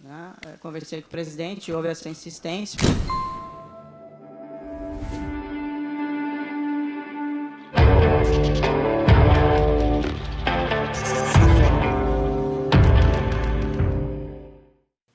né? Conversei com o presidente, houve essa insistência.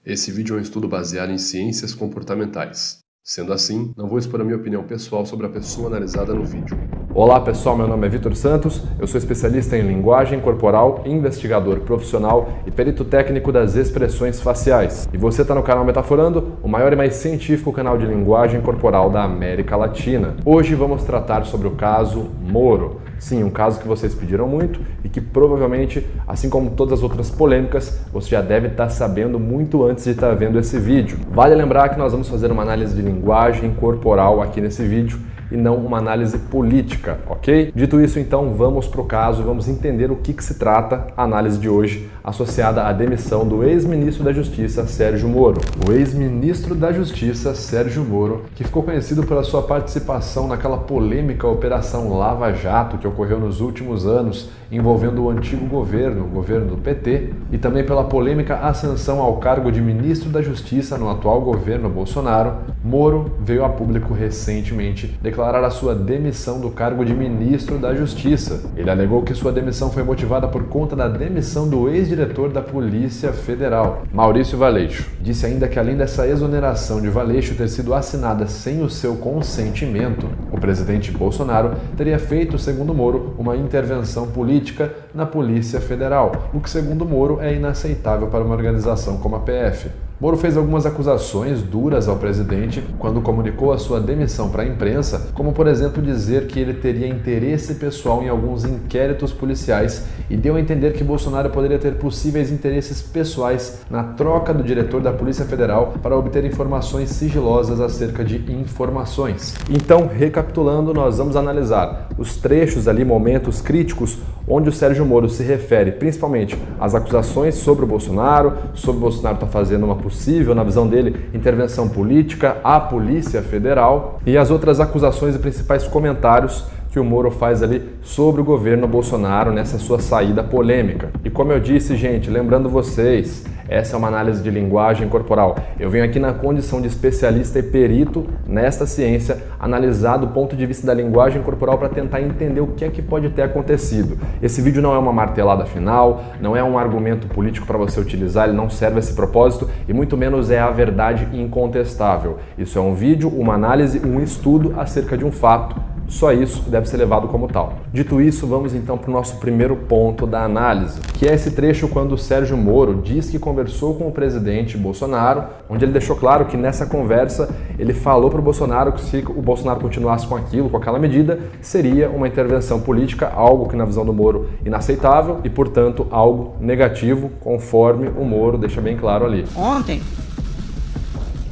Esse vídeo é um estudo baseado em ciências comportamentais. Sendo assim, não vou expor a minha opinião pessoal sobre a pessoa analisada no vídeo. Olá pessoal, meu nome é Vitor Santos, eu sou especialista em linguagem corporal, investigador profissional e perito técnico das expressões faciais. E você está no canal Metaforando, o maior e mais científico canal de linguagem corporal da América Latina. Hoje vamos tratar sobre o caso Moro. Sim, um caso que vocês pediram muito e que provavelmente, assim como todas as outras polêmicas, você já deve estar sabendo muito antes de estar vendo esse vídeo. Vale lembrar que nós vamos fazer uma análise de linguagem corporal aqui nesse vídeo e não uma análise política, ok? Dito isso, então, vamos para o caso, vamos entender o que se trata a análise de hoje, associada à demissão do ex-ministro da Justiça, Sérgio Moro. O ex-ministro da Justiça, Sérgio Moro, que ficou conhecido pela sua participação naquela polêmica Operação Lava Jato que ocorreu nos últimos anos, envolvendo o antigo governo, o governo do PT, e também pela polêmica ascensão ao cargo de ministro da Justiça no atual governo Bolsonaro, Moro veio a público recentemente declarar a sua demissão do cargo de ministro da Justiça. Ele alegou que sua demissão foi motivada por conta da demissão do ex-diretor da Polícia Federal, Maurício Valeixo. Disse ainda que além dessa exoneração de Valeixo ter sido assinada sem o seu consentimento, o presidente Bolsonaro teria feito, segundo Moro, uma intervenção política na Polícia Federal, o que, segundo Moro, é inaceitável para uma organização como a PF. Moro fez algumas acusações duras ao presidente quando comunicou a sua demissão para a imprensa, como por exemplo dizer que ele teria interesse pessoal em alguns inquéritos policiais e deu a entender que Bolsonaro poderia ter possíveis interesses pessoais na troca do diretor da Polícia Federal para obter informações sigilosas acerca de informações. Então, recapitulando, nós vamos analisar os trechos ali, momentos críticos, onde o Sérgio Moro se refere principalmente às acusações sobre o Bolsonaro está fazendo uma possível, na visão dele, intervenção política à Polícia Federal e as outras acusações e principais comentários que o Moro faz ali sobre o governo Bolsonaro nessa sua saída polêmica. E como eu disse, gente, lembrando vocês, essa é uma análise de linguagem corporal. Eu venho aqui na condição de especialista e perito nesta ciência, analisar do ponto de vista da linguagem corporal para tentar entender o que é que pode ter acontecido. Esse vídeo não é uma martelada final, não é um argumento político para você utilizar, ele não serve a esse propósito e muito menos é a verdade incontestável. Isso é um vídeo, uma análise, um estudo acerca de um fato. Só isso deve ser levado como tal. Dito isso, vamos então para o nosso primeiro ponto da análise, que é esse trecho quando o Sérgio Moro diz que conversou com o presidente Bolsonaro, onde ele deixou claro que nessa conversa ele falou para o Bolsonaro que se o Bolsonaro continuasse com aquilo, com aquela medida, seria uma intervenção política, algo que na visão do Moro inaceitável e, portanto, algo negativo, conforme o Moro deixa bem claro ali. Ontem,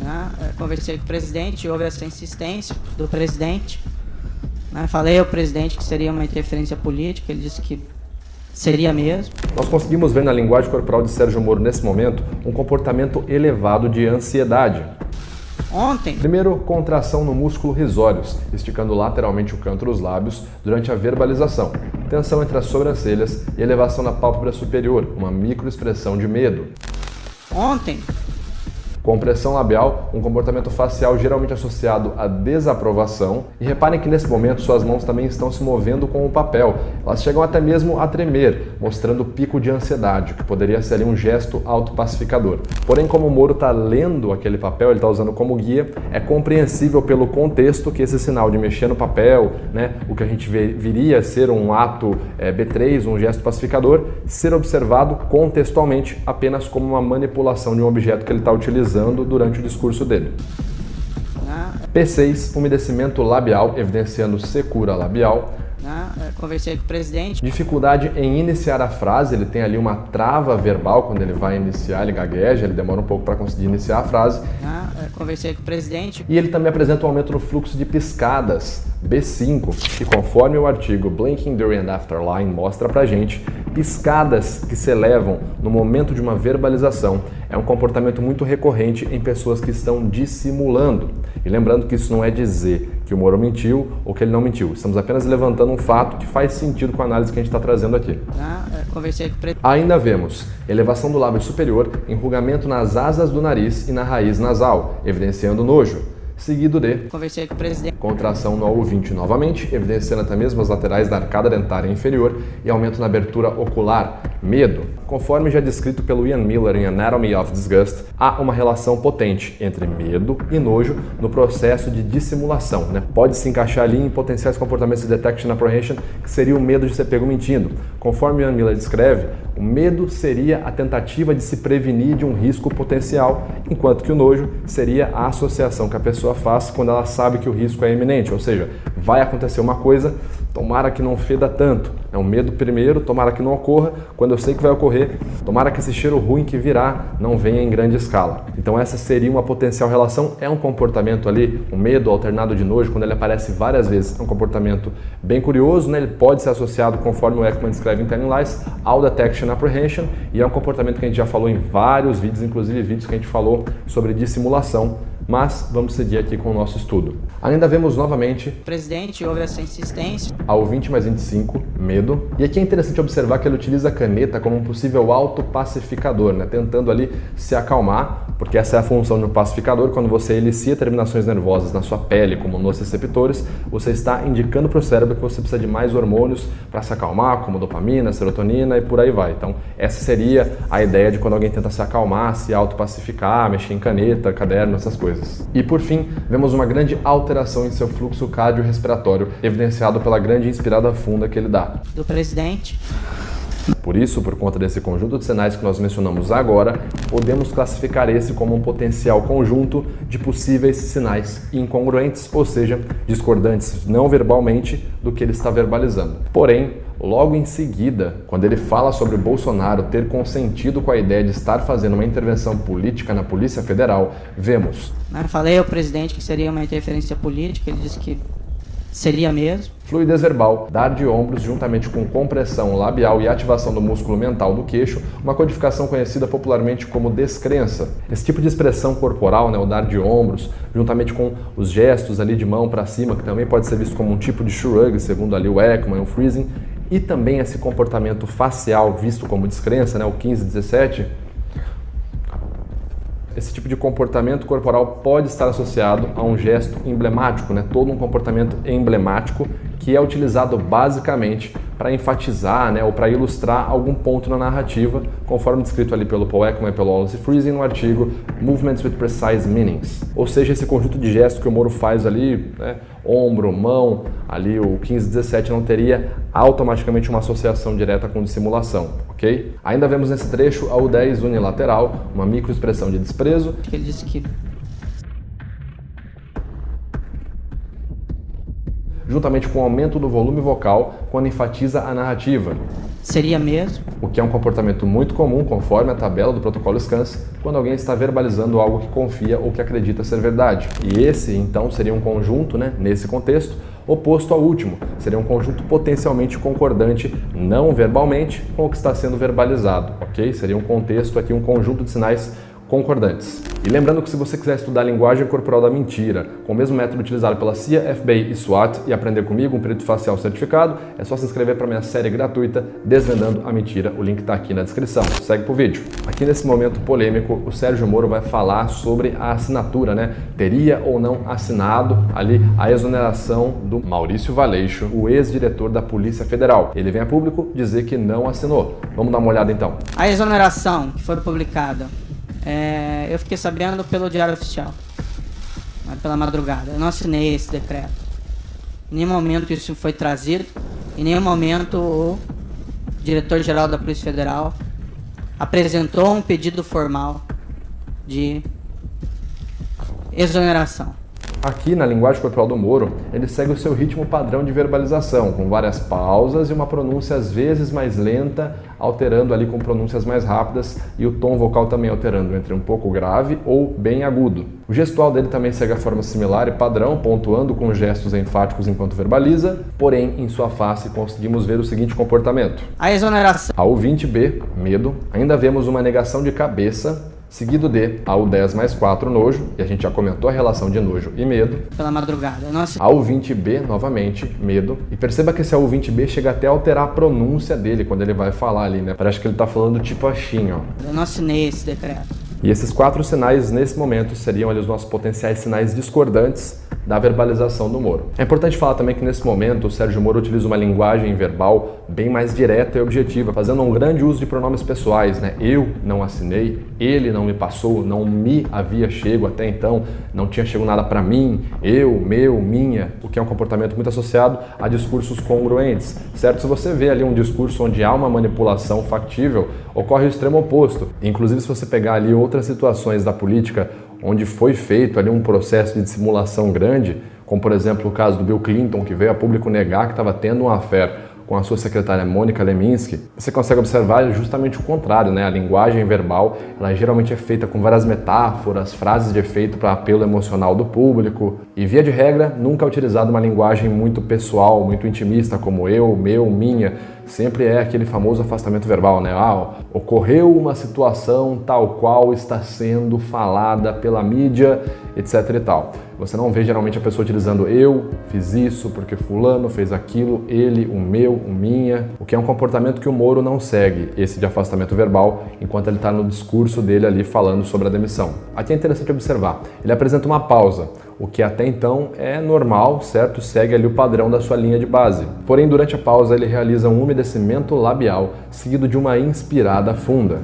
né, conversei com o presidente, houve essa insistência do presidente. Falei ao presidente que seria uma interferência política, ele disse que seria mesmo. Nós conseguimos ver na linguagem corporal de Sérgio Moro nesse momento um comportamento elevado de ansiedade. Ontem. Primeiro, contração no músculo risórios, esticando lateralmente o canto dos lábios durante a verbalização. Tensão entre as sobrancelhas e elevação na pálpebra superior, uma microexpressão de medo. Ontem. Compressão labial, um comportamento facial geralmente associado à desaprovação. E reparem que nesse momento suas mãos também estão se movendo com o papel. Elas chegam até mesmo a tremer, mostrando pico de ansiedade, que poderia ser ali um gesto autopacificador. Porém, como o Moro está lendo aquele papel, ele está usando como guia, é compreensível pelo contexto que esse sinal de mexer no papel, o que a gente viria a ser um ato B3, um gesto pacificador, ser observado contextualmente apenas como uma manipulação de um objeto que ele está utilizando durante o discurso dele. P6, umedecimento labial, evidenciando secura labial. Conversei com o presidente. Dificuldade em iniciar a frase, ele tem ali uma trava verbal quando ele vai iniciar, ele gagueja, ele demora um pouco para conseguir iniciar a frase. Conversei com o presidente. E ele também apresenta um aumento no fluxo de piscadas, B5, e conforme o artigo Blinking During and After Line mostra pra gente, piscadas que se elevam no momento de uma verbalização é um comportamento muito recorrente em pessoas que estão dissimulando. E lembrando que isso não é dizer que o Moro mentiu ou que ele não mentiu. Estamos apenas levantando um fato que faz sentido com a análise que a gente está trazendo aqui. Conversei com o presidente. Ainda vemos elevação do lábio superior, enrugamento nas asas do nariz e na raiz nasal, evidenciando nojo. Seguido de Conversei com o presidente. Contração no ouvinte novamente, evidenciando até mesmo as laterais da arcada dentária inferior e aumento na abertura ocular. Medo. Conforme já descrito pelo Ian Miller em Anatomy of Disgust, há uma relação potente entre medo e nojo no processo de dissimulação. Pode se encaixar ali em potenciais comportamentos de detection and apprehension, que seria o medo de ser pego mentindo. Conforme Ian Miller descreve, o medo seria a tentativa de se prevenir de um risco potencial, enquanto que o nojo seria a associação que a pessoa faz quando ela sabe que o risco é iminente, ou seja, vai acontecer uma coisa, tomara que não feda tanto. O medo primeiro, tomara que não ocorra, quando eu sei que vai ocorrer, tomara que esse cheiro ruim que virá não venha em grande escala. Então essa seria uma potencial relação, é um comportamento ali, um medo alternado de nojo, quando ele aparece várias vezes, é um comportamento bem curioso, ele pode ser associado, conforme o Ekman descreve em Telling Lies, ao Detection and Apprehension, e é um comportamento que a gente já falou em vários vídeos, inclusive vídeos que a gente falou sobre dissimulação, mas vamos seguir aqui com o nosso estudo. Ainda vemos novamente Presidente, houve essa insistência. Ao 20 mais 25, medo. E aqui é interessante observar que ele utiliza a caneta como um possível autopacificador, tentando ali se acalmar, porque essa é a função de um pacificador. Quando você elicia terminações nervosas na sua pele, como nos receptores, você está indicando para o cérebro que você precisa de mais hormônios para se acalmar, como dopamina, serotonina e por aí vai. Então, essa seria a ideia de quando alguém tenta se acalmar, se autopacificar, mexer em caneta, caderno, essas coisas. E por fim, vemos uma grande alteração em seu fluxo cardiorrespiratório, evidenciado pela grande inspirada funda que ele dá. Do presidente. Por isso, por conta desse conjunto de sinais que nós mencionamos agora, podemos classificar esse como um potencial conjunto de possíveis sinais incongruentes, ou seja, discordantes não verbalmente do que ele está verbalizando. Porém, logo em seguida, quando ele fala sobre Bolsonaro ter consentido com a ideia de estar fazendo uma intervenção política na Polícia Federal, vemos... Falei ao presidente que seria uma interferência política, ele disse que seria mesmo. Fluidez verbal, dar de ombros juntamente com compressão labial e ativação do músculo mental do queixo, uma codificação conhecida popularmente como descrença. Esse tipo de expressão corporal, o dar de ombros, juntamente com os gestos ali de mão para cima, que também pode ser visto como um tipo de shrug, segundo ali o Ekman e o Friesen, e também esse comportamento facial visto como descrença, o 15-17, esse tipo de comportamento corporal pode estar associado a um gesto emblemático, todo um comportamento emblemático que é utilizado basicamente para enfatizar ou para ilustrar algum ponto na narrativa, conforme descrito ali pelo Paul Ekman e pelo Wallace Friesen no artigo Movements with Precise Meanings. Ou seja, esse conjunto de gestos que o Moro faz ali, ombro, mão, ali o 15-17 não teria automaticamente uma associação direta com dissimulação, ok? Ainda vemos nesse trecho ao 10 unilateral, uma microexpressão de desprezo. Ele disse que juntamente com o aumento do volume vocal quando enfatiza a narrativa. Seria mesmo. O que é um comportamento muito comum, conforme a tabela do protocolo SCANS, quando alguém está verbalizando algo que confia ou que acredita ser verdade. E esse, então, seria um conjunto, nesse contexto, oposto ao último. Seria um conjunto potencialmente concordante, não verbalmente, com o que está sendo verbalizado, ok? Seria um contexto aqui, um conjunto de sinais concordantes. E lembrando que se você quiser estudar a linguagem corporal da mentira, com o mesmo método utilizado pela CIA, FBI e SWAT, e aprender comigo um perito facial certificado, é só se inscrever para minha série gratuita Desvendando a Mentira. O link está aqui na descrição. Segue pro vídeo. Aqui nesse momento polêmico, o Sérgio Moro vai falar sobre a assinatura, Teria ou não assinado ali a exoneração do Maurício Valeixo, o ex-diretor da Polícia Federal. Ele vem a público dizer que não assinou. Vamos dar uma olhada então. A exoneração que foi publicada, eu fiquei sabendo pelo Diário Oficial, pela madrugada. Eu não assinei esse decreto. Em nenhum momento isso foi trazido. Em nenhum momento o diretor-geral da Polícia Federal apresentou um pedido formal de exoneração. Aqui, na linguagem corporal do Moro, ele segue o seu ritmo padrão de verbalização, com várias pausas e uma pronúncia às vezes mais lenta, alterando ali com pronúncias mais rápidas e o tom vocal também alterando entre um pouco grave ou bem agudo. O gestual dele também segue a forma similar e padrão, pontuando com gestos enfáticos enquanto verbaliza, porém, em sua face conseguimos ver o seguinte comportamento. A exoneração. Ao 20b, medo, ainda vemos uma negação de cabeça, seguido de ao 10 mais 4, nojo, e a gente já comentou a relação de nojo e medo. Pela madrugada. Nossa. Ao 20b, novamente, medo. E perceba que esse ao 20b chega até a alterar a pronúncia dele quando ele vai falar ali, né? Parece que ele tá falando tipo assim, ó. Eu não assinei esse decreto. E esses 4 sinais, nesse momento, seriam ali os nossos potenciais sinais discordantes da verbalização do Moro. É importante falar também que nesse momento o Sérgio Moro utiliza uma linguagem verbal bem mais direta e objetiva, fazendo um grande uso de pronomes pessoais, né? Eu não assinei, ele não me passou, não me havia chego até então, não tinha chego nada para mim, eu, meu, minha, o que é um comportamento muito associado a discursos congruentes, certo? Se você vê ali um discurso onde há uma manipulação factível, ocorre o extremo oposto. Inclusive, se você pegar ali outras situações da política onde foi feito ali um processo de dissimulação grande, como por exemplo o caso do Bill Clinton, que veio a público negar que estava tendo um affair com a sua secretária Mônica Lewinsky, você consegue observar justamente o contrário, né? A linguagem verbal, ela geralmente é feita com várias metáforas, frases de efeito para apelo emocional do público, e via de regra, nunca é utilizada uma linguagem muito pessoal, muito intimista, como eu, meu, minha. Sempre é aquele famoso afastamento verbal, né? Ocorreu uma situação tal qual está sendo falada pela mídia, etc e tal. Você não vê geralmente a pessoa utilizando eu fiz isso porque fulano fez aquilo, ele, o meu, o minha, o que é um comportamento que o Moro não segue, esse de afastamento verbal, enquanto ele está no discurso dele ali falando sobre a demissão. Aqui é interessante observar, ele apresenta uma pausa, o que até então é normal, certo? Segue ali o padrão da sua linha de base. Porém, durante a pausa, ele realiza um umedecimento labial, seguido de uma inspirada funda,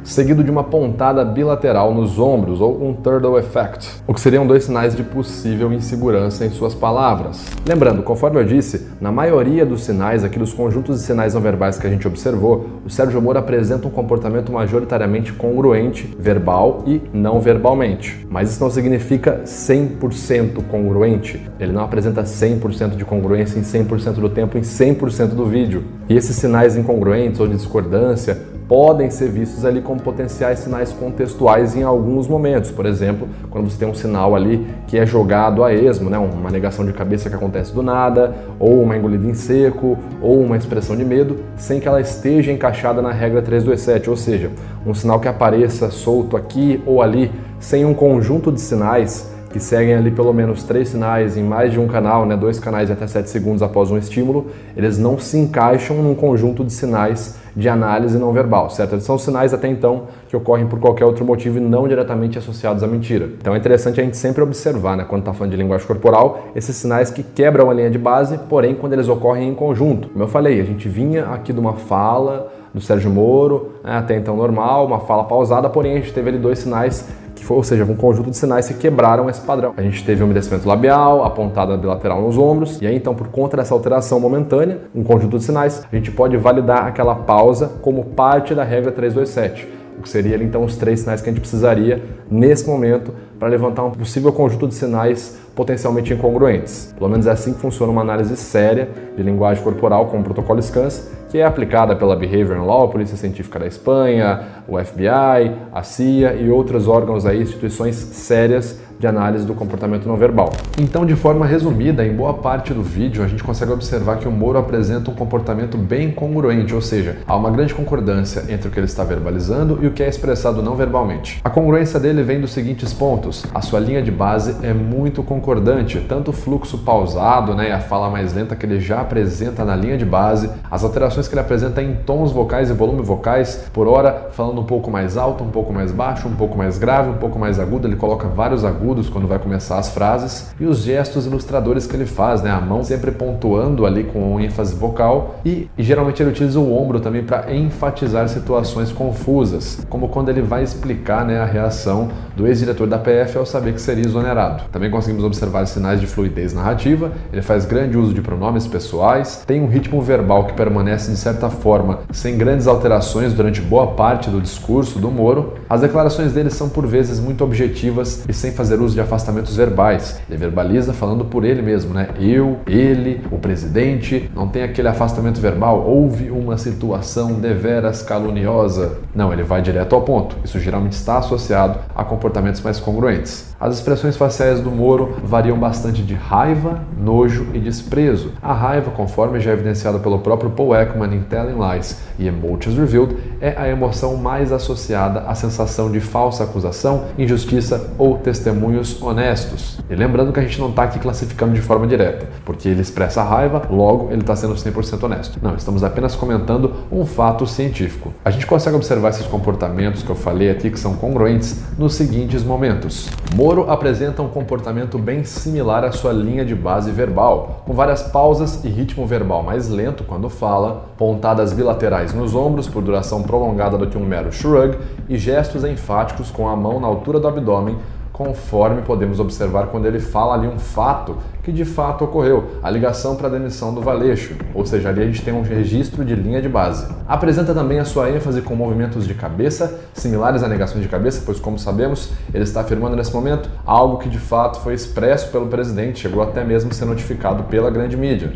seguido de uma pontada bilateral nos ombros, ou um turtle effect, o que seriam 2 sinais de possível insegurança em suas palavras. Lembrando, conforme eu disse, na maioria dos sinais, aqui dos conjuntos de sinais não verbais que a gente observou, o Sérgio Moro apresenta um comportamento majoritariamente congruente, verbal e não verbalmente. Mas isso não significa 100% congruente. Ele não apresenta 100% de congruência em 100% do tempo, em 100% do vídeo. E esses sinais incongruentes ou de discordância podem ser vistos ali como potenciais sinais contextuais em alguns momentos. Por exemplo, quando você tem um sinal ali que é jogado a esmo, né? Uma negação de cabeça que acontece do nada, ou uma engolida em seco, ou uma expressão de medo, sem que ela esteja encaixada na regra 327, ou seja, um sinal que apareça solto aqui ou ali, sem um conjunto de sinais que seguem ali pelo menos 3 sinais em mais de um canal, né? 2 canais até 7 segundos após um estímulo, eles não se encaixam num conjunto de sinais de análise não verbal, certo? Eles são sinais até então que ocorrem por qualquer outro motivo e não diretamente associados à mentira. Então é interessante a gente sempre observar, né, quando está falando de linguagem corporal, esses sinais que quebram a linha de base, porém quando eles ocorrem em conjunto. Como eu falei, a gente vinha aqui de uma fala do Sérgio Moro, né, até então normal, uma fala pausada, porém a gente teve ali 2 sinais ou seja, um conjunto de sinais que quebraram esse padrão. A gente teve um umedecimento labial, a pontada bilateral nos ombros, e aí então, por conta dessa alteração momentânea, um conjunto de sinais, a gente pode validar aquela pausa como parte da regra 327, o que seria ali, então os 3 sinais que a gente precisaria nesse momento para levantar um possível conjunto de sinais potencialmente incongruentes. Pelo menos é assim que funciona uma análise séria de linguagem corporal com o protocolo SCANS, que é aplicada pela Behavioral Law, a Polícia Científica da Espanha, o FBI, a CIA e outros órgãos aí, instituições sérias de análise do comportamento não verbal. Então, de forma resumida, em boa parte do vídeo, a gente consegue observar que o Moro apresenta um comportamento bem congruente, ou seja, há uma grande concordância entre o que ele está verbalizando e o que é expressado não verbalmente. A congruência dele vem dos seguintes pontos. A sua linha de base é muito concordante, tanto o fluxo pausado, né, e a fala mais lenta que ele já apresenta na linha de base, as alterações que ele apresenta em tons vocais e volume vocais, por hora falando um pouco mais alto, um pouco mais baixo, um pouco mais grave, um pouco mais agudo, ele coloca vários agudos quando vai começar as frases, e os gestos ilustradores que ele faz, né? A mão sempre pontuando ali com ênfase vocal, e geralmente ele utiliza o ombro também para enfatizar situações confusas, como quando ele vai explicar, né, a reação do ex-diretor da PF ao saber que seria exonerado. Também conseguimos observar sinais de fluidez narrativa, ele faz grande uso de pronomes pessoais, tem um ritmo verbal que permanece de certa forma sem grandes alterações durante boa parte do discurso do Moro. As declarações dele são por vezes muito objetivas e sem fazer uso de afastamentos verbais. Ele verbaliza falando por ele mesmo, né? Eu, ele, o presidente, não tem aquele afastamento verbal, houve uma situação deveras caluniosa. Não, ele vai direto ao ponto. Isso geralmente está associado a comportamentos mais congruentes. As expressões faciais do Moro variam bastante de raiva, nojo e desprezo. A raiva, conforme já evidenciado pelo próprio Paul Ekman em Telling Lies e Emotions Revealed, é a emoção mais associada à sensação de falsa acusação, injustiça ou testemunhos honestos. E lembrando que a gente não está aqui classificando de forma direta, porque ele expressa raiva, logo ele está sendo 100% honesto. Não, estamos apenas comentando um fato científico. A gente consegue observar esses comportamentos que eu falei aqui que são congruentes nos seguintes momentos. Moro apresenta um comportamento bem similar à sua linha de base verbal, com várias pausas e ritmo verbal mais lento quando fala, pontadas bilaterais nos ombros por duração prolongada do que um mero shrug e gestos enfáticos com a mão na altura do abdômen, conforme podemos observar quando ele fala ali um fato que de fato ocorreu, a ligação para a demissão do Valeixo, ou seja, ali a gente tem um registro de linha de base. Apresenta também a sua ênfase com movimentos de cabeça, similares a negações de cabeça, pois como sabemos, ele está afirmando nesse momento algo que de fato foi expresso pelo presidente, chegou até mesmo a ser notificado pela grande mídia.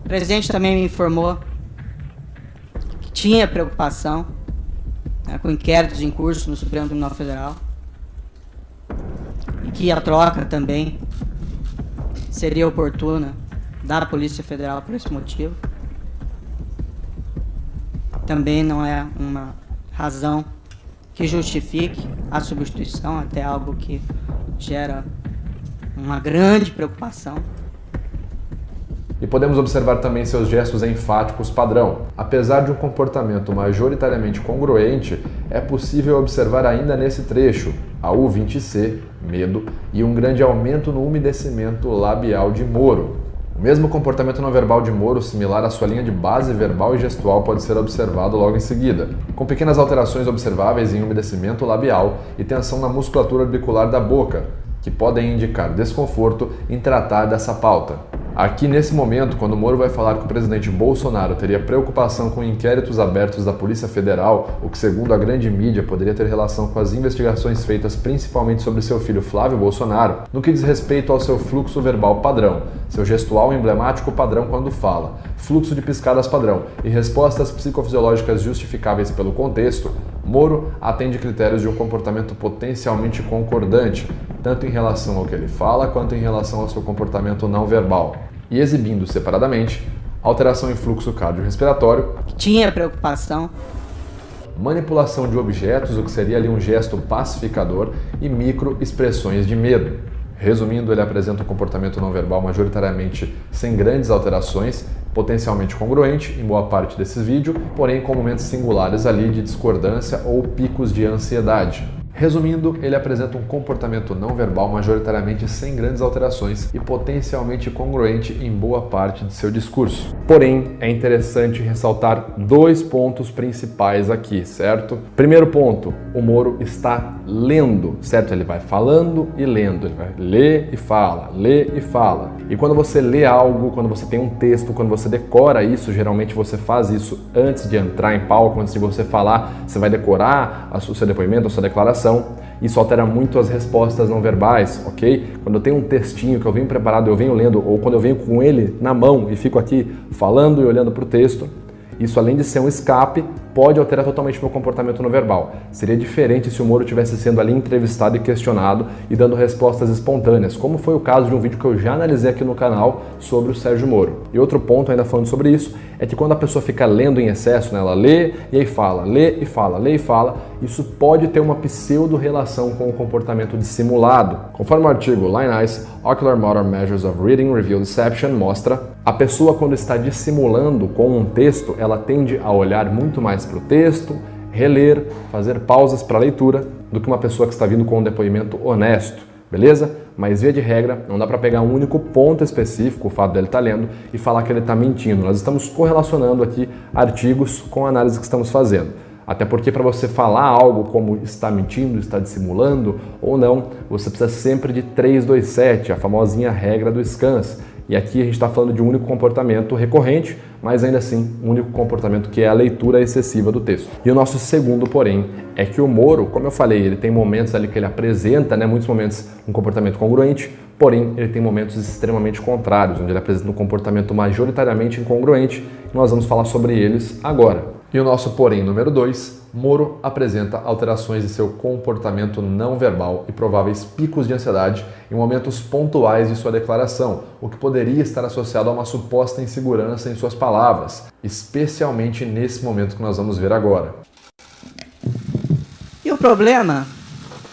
O presidente também me informou que tinha preocupação, né, com inquéritos em curso no Supremo Tribunal Federal, e que a troca também seria oportuna da Polícia Federal por esse motivo. Também não é uma razão que justifique a substituição, até algo que gera uma grande preocupação. E podemos observar também seus gestos enfáticos padrão. Apesar de um comportamento majoritariamente congruente, é possível observar ainda nesse trecho a U20C, medo, e um grande aumento no umedecimento labial de Moro. O mesmo comportamento não verbal de Moro, similar à sua linha de base verbal e gestual, pode ser observado logo em seguida, com pequenas alterações observáveis em umedecimento labial e tensão na musculatura orbicular da boca, que podem indicar desconforto em tratar dessa pauta. Aqui nesse momento, quando Moro vai falar que o presidente Bolsonaro teria preocupação com inquéritos abertos da Polícia Federal, o que segundo a grande mídia poderia ter relação com as investigações feitas principalmente sobre seu filho Flávio Bolsonaro, no que diz respeito ao seu fluxo verbal padrão, seu gestual emblemático padrão quando fala, fluxo de piscadas padrão e respostas psicofisiológicas justificáveis pelo contexto, Moro atende critérios de um comportamento potencialmente concordante, tanto em relação ao que ele fala quanto em relação ao seu comportamento não verbal, e exibindo separadamente alteração em fluxo cardiorrespiratório, Tinha preocupação, manipulação de objetos, o que seria ali um gesto pacificador, e microexpressões de medo. Resumindo, ele apresenta um comportamento não verbal majoritariamente sem grandes alterações, potencialmente congruente em boa parte desses vídeos, porém com momentos singulares ali de discordância ou picos de ansiedade. Resumindo, ele apresenta um comportamento não verbal majoritariamente sem grandes alterações e potencialmente congruente em boa parte de seu discurso. Porém, é interessante ressaltar dois pontos principais aqui, certo? Primeiro ponto, o Moro está lendo, certo? Ele vai falando e lendo, ele vai ler e fala, lê e fala. E quando você lê algo, quando você tem um texto, quando você decora isso, geralmente você faz isso antes de entrar em palco, antes de você falar, você vai decorar o seu depoimento, a sua declaração. Isso altera muito as respostas não verbais, ok? Quando eu tenho um textinho que eu venho preparado, eu venho lendo, ou quando eu venho com ele na mão e fico aqui falando e olhando para o texto, isso além de ser um escape, pode alterar totalmente meu comportamento no verbal. Seria diferente se o Moro estivesse sendo ali entrevistado e questionado e dando respostas espontâneas, como foi o caso de um vídeo que eu já analisei aqui no canal sobre o Sérgio Moro. E outro ponto, ainda falando sobre isso, é que quando a pessoa fica lendo em excesso, né, ela lê e aí fala, lê e fala, lê e fala, isso pode ter uma pseudo-relação com o comportamento dissimulado. Conforme o artigo Line Eyes, Ocular Motor Measures of Reading Review Deception mostra, a pessoa quando está dissimulando com um texto, ela tende a olhar muito mais para o texto, reler, fazer pausas para a leitura, do que uma pessoa que está vindo com um depoimento honesto, beleza? Mas via de regra, não dá para pegar um único ponto específico, o fato dele estar lendo, e falar que ele está mentindo. Nós estamos correlacionando aqui artigos com a análise que estamos fazendo. Até porque para você falar algo como está mentindo, está dissimulando ou não, você precisa sempre de 327, a famosinha regra do Scans. E aqui a gente está falando de um único comportamento recorrente, mas ainda assim um único comportamento que é a leitura excessiva do texto. E o nosso segundo, porém, é que o Moro, como eu falei, ele tem momentos ali que ele apresenta, muitos momentos um comportamento congruente, porém ele tem momentos extremamente contrários, onde ele apresenta um comportamento majoritariamente incongruente, e nós vamos falar sobre eles agora. E o nosso porém número 2, Moro apresenta alterações em seu comportamento não verbal e prováveis picos de ansiedade em momentos pontuais de sua declaração, o que poderia estar associado a uma suposta insegurança em suas palavras, especialmente nesse momento que nós vamos ver agora. E o problema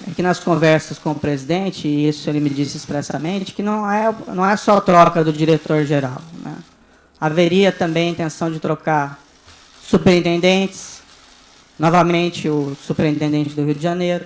é que nas conversas com o presidente, e isso ele me disse expressamente, que não é só troca do diretor-geral, né? Haveria também intenção de trocar superintendentes, novamente o superintendente do Rio de Janeiro,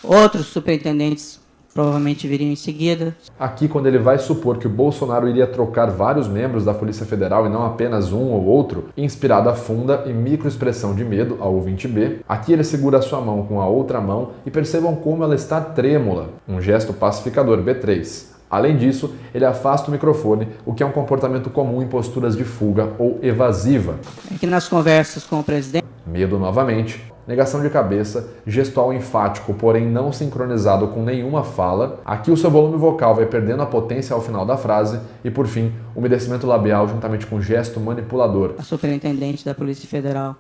outros superintendentes provavelmente viriam em seguida. Aqui, quando ele vai supor que o Bolsonaro iria trocar vários membros da Polícia Federal e não apenas um ou outro, inspirada funda e microexpressão de medo, a ouvinte B, aqui ele segura a sua mão com a outra mão e percebam como ela está trêmula, um gesto pacificador B3. Além disso, ele afasta o microfone, o que é um comportamento comum em posturas de fuga ou evasiva. Aqui nas conversas com o presidente, medo novamente, negação de cabeça, gestual enfático, porém não sincronizado com nenhuma fala. Aqui o seu volume vocal vai perdendo a potência ao final da frase e, por fim, umedecimento labial juntamente com gesto manipulador. A superintendente da Polícia Federal.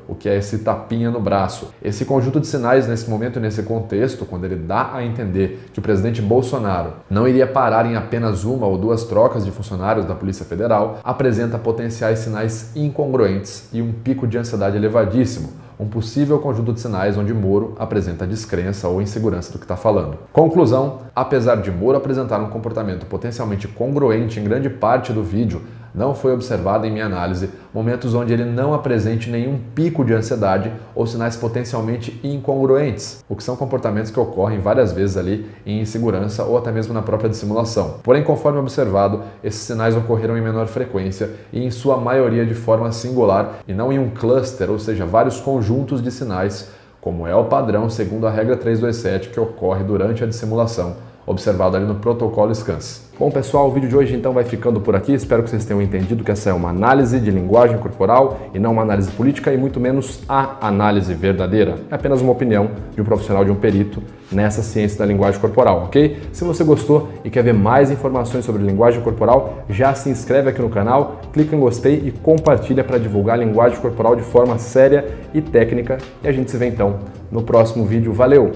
O que é esse tapinha no braço. Esse conjunto de sinais nesse momento e nesse contexto, quando ele dá a entender que o presidente Bolsonaro não iria parar em apenas uma ou duas trocas de funcionários da Polícia Federal, apresenta potenciais sinais incongruentes e um pico de ansiedade elevadíssimo. Um possível conjunto de sinais onde Moro apresenta descrença ou insegurança do que está falando. Conclusão: apesar de Moro apresentar um comportamento potencialmente congruente em grande parte do vídeo, não foi observado em minha análise momentos onde ele não apresente nenhum pico de ansiedade ou sinais potencialmente incongruentes, o que são comportamentos que ocorrem várias vezes ali em insegurança ou até mesmo na própria dissimulação. Porém, conforme observado, esses sinais ocorreram em menor frequência e em sua maioria de forma singular e não em um cluster, ou seja, vários conjuntos de sinais, como é o padrão segundo a regra 327 que ocorre durante a dissimulação, observado ali no protocolo SCANS. Bom, pessoal, o vídeo de hoje então vai ficando por aqui. Espero que vocês tenham entendido que essa é uma análise de linguagem corporal e não uma análise política e muito menos a análise verdadeira. É apenas uma opinião de um profissional, de um perito nessa ciência da linguagem corporal, ok? Se você gostou e quer ver mais informações sobre linguagem corporal, já se inscreve aqui no canal, clica em gostei e compartilha para divulgar a linguagem corporal de forma séria e técnica. E a gente se vê então no próximo vídeo. Valeu!